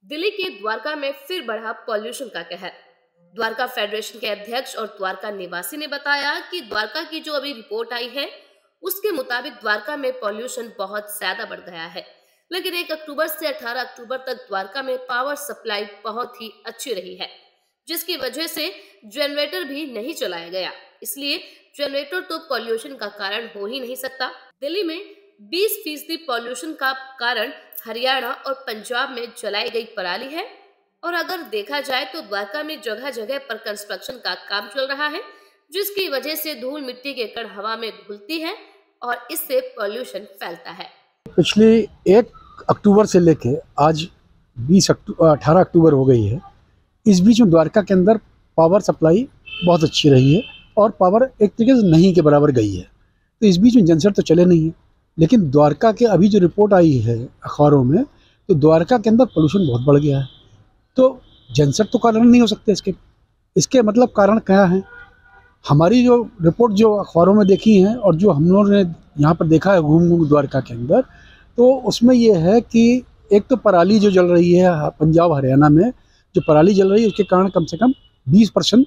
दिल्ली के द्वारका में फिर बढ़ा पॉल्यूशन का कहर। द्वारका फेडरेशन के अध्यक्ष और द्वारका निवासी ने बताया कि द्वारका की जो अभी रिपोर्ट आई है उसके मुताबिक द्वारका में पॉल्यूशन बहुत ज्यादा बढ़ गया है, लेकिन 1 अक्टूबर से 18 अक्टूबर तक द्वारका में पावर सप्लाई बहुत ही अच्छी रही है, जिसकी वजह से जनरेटर भी नहीं चलाया गया। इसलिए जनरेटर तो पॉल्यूशन का कारण हो ही नहीं सकता। दिल्ली में 20% पॉल्यूशन का कारण हरियाणा और पंजाब में जलाई गई पराली है, और अगर देखा जाए तो द्वारका में जगह जगह पर कंस्ट्रक्शन का काम चल रहा है, जिसकी वजह से धूल मिट्टी के कण हवा में घुलती है और इससे पॉल्यूशन फैलता है। पिछले 1 अक्टूबर से लेके आज 18 अक्टूबर हो गई है। इस बीच में द्वारका के अंदर पावर सप्लाई बहुत अच्छी रही है और पावर एक तरीके से नहीं के बराबर गई है। तो इस बीच में जनसेट तो चले नहीं है, लेकिन द्वारका के अभी जो रिपोर्ट आई है अखबारों में, तो द्वारका के अंदर पोल्यूशन बहुत बढ़ गया है। तो जनसेट तो कारण नहीं हो सकते इसके मतलब कारण क्या है? हमारी जो रिपोर्ट जो अखबारों में देखी है और जो हम लोगों ने यहाँ पर देखा है घूम द्वारका के अंदर, तो उसमें ये है कि एक तो पराली जो जल रही है पंजाब हरियाणा में, जो पराली जल रही है उसके कारण कम से कम 20%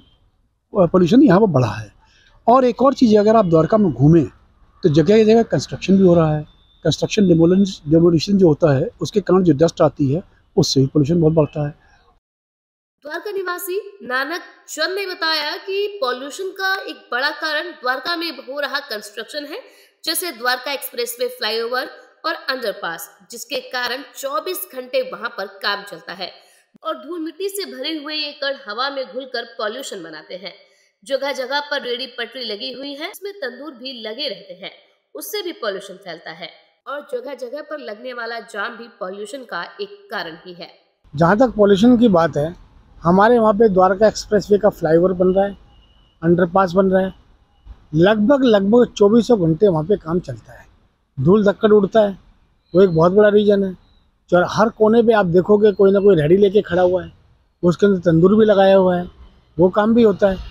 पोल्यूशन यहाँ पर बढ़ा है। और एक और चीज़, अगर आप द्वारका में घूमें तो जगह जगह कंस्ट्रक्शन भी हो रहा है। कंस्ट्रक्शन डेमोलिशन जो होता है उसके कारण जो डस्ट आती है उससे भी पोल्यूशन बहुत बढ़ता है। द्वारका निवासी नानक चंद ने बताया कि पॉल्यूशन का एक बड़ा कारण द्वारका में हो रहा कंस्ट्रक्शन है, जैसे द्वारका एक्सप्रेसवे फ्लाईओवर और अंडरपास, जिसके कारण 24 घंटे वहां पर काम चलता है और धूल मिट्टी से भरे हुए ये कण हवा में घुलकर पॉल्यूशन बनाते हैं। जगह जगह पर रेडी पटरी लगी हुई है, इसमें तंदूर भी लगे रहते हैं, उससे भी पॉल्यूशन फैलता है और जगह जगह पर लगने वाला जाम भी पॉल्यूशन का एक कारण ही है। जहाँ तक पॉल्यूशन की बात है, हमारे वहाँ पे द्वारका एक्सप्रेसवे का फ्लाईओवर बन रहा है, अंडरपास बन रहा है, लगभग 24 घंटे वहाँ पे काम चलता है। धूल धक्कड़ उड़ता है, वो एक बहुत बड़ा रीजन है। और हर कोने पे आप देखोगे कोई ना कोई रेडी लेके खड़ा हुआ है, उसके अंदर तंदूर भी लगाया हुआ है, वो काम भी होता है।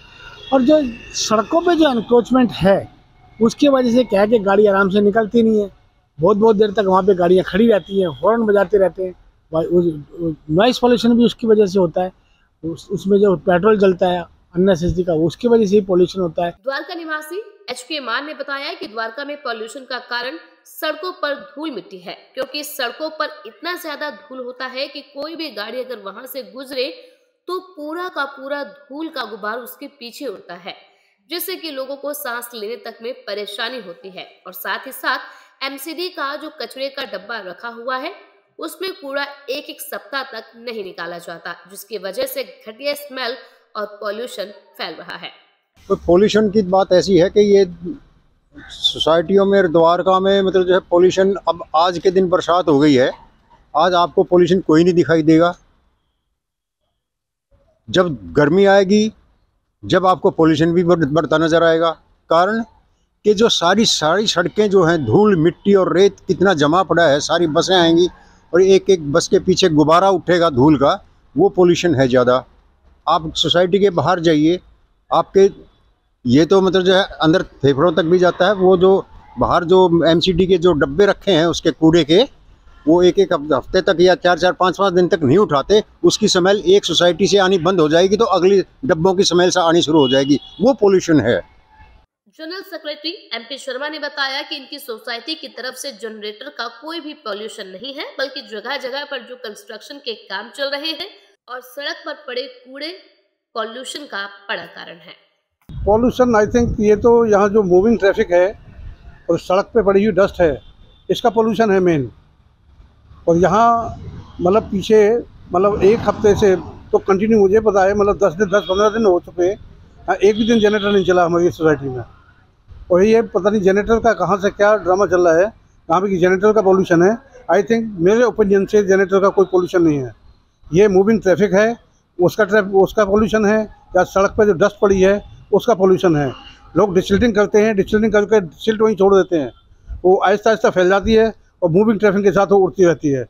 और जो सड़कों पे जो एनक्रोचमेंट है उसकी वजह से क्या है कि गाड़ी आराम से निकलती नहीं है, बहुत देर तक वहाँ पे गाड़ियाँ खड़ी रहती हैं, हॉर्न बजाते रहते हैं। नॉइस पॉल्यूशन भी उसकी वजह से होता है, उसमें जो पेट्रोल जलता है अननेसेसरी का, उसकी वजह से ही पॉल्यूशन होता है। द्वारका निवासी HK मान ने बताया कि द्वारका में पॉल्यूशन का कारण सड़कों पर धूल मिट्टी है, क्योंकि सड़कों पर इतना ज्यादा धूल होता है कि कोई भी गाड़ी अगर वहां से गुजरे तो पूरा का पूरा धूल का गुबार उसके पीछे उड़ता है, जिससे कि लोगों को सांस लेने तक में परेशानी होती है। और साथ ही साथ MCD का जो कचरे का डब्बा रखा हुआ है उसमें कूड़ा एक सप्ताह तक नहीं निकाला जाता, जिसकी वजह से घटिया स्मेल और पॉल्यूशन फैल रहा है। तो पॉल्यूशन की बात ऐसी है कि ये सोसाइटियों में द्वारका में मतलब जो है पॉल्यूशन, अब आज के दिन बरसात हो गई है, आज आपको पॉल्यूशन कोई नहीं दिखाई देगा। जब गर्मी आएगी जब आपको पॉल्यूशन भी बढ़ता नजर आएगा। कारण कि जो सारी सड़कें जो हैं धूल मिट्टी और रेत कितना जमा पड़ा है, सारी बसें आएंगी और एक एक बस के पीछे गुब्बारा उठेगा धूल का, वो पोल्यूशन है ज़्यादा। आप सोसाइटी के बाहर जाइए, आपके ये तो मतलब जो है अंदर फेफड़ों तक भी जाता है। वो जो बाहर जो MCD के जो डब्बे रखे हैं उसके कूड़े के, वो एक हफ्ते तक या 4-5 दिन तक नहीं उठाते, उसकी स्मेल एक सोसाइटी से आनी बंद हो जाएगी तो अगली डब्बों की स्मेल से आनी शुरू हो जाएगी, वो पोल्यूशन है। जनरल सेक्रेटरी MP शर्मा ने बताया कि इनकी सोसाइटी की तरफ से जनरेटर का कोई भी पॉल्यूशन नहीं है, बल्कि जगह जगह पर जो कंस्ट्रक्शन के काम चल रहे हैं और सड़क पर पड़े कूड़े पॉल्यूशन का बड़ा कारण है। पॉल्यूशन आई थिंक ये तो यहाँ जो मूविंग ट्रैफिक है और सड़क पे पड़ी हुई डस्ट है, इसका पॉल्यूशन है मेन। और यहाँ मतलब पीछे मतलब 1 हफ्ते से तो कंटिन्यू, मुझे पता है मतलब 10-15 दिन हो चुके हैं, एक भी दिन जनरेटर नहीं चला हमारी सोसाइटी में। और ये पता नहीं जनरेटर का कहाँ से क्या ड्रामा चल रहा है, कहाँ पे जनरेटर का पोल्यूशन है। आई थिंक मेरे ओपिनियन से जनरेटर का कोई पोल्यूशन नहीं है, ये मूविंग ट्रैफिक है उसका पोल्यूशन है, या सड़क पर जो डस्ट पड़ी है उसका पोल्यूशन है। लोग डिसिल्टिंग करते हैं, डिसिल्टिंग करके सिल्ट वहीं छोड़ देते हैं, वो आहिस्ता आहिस्ता फैल जाती है और मूविंग ट्रैफिक के साथ वो उड़ती रहती है।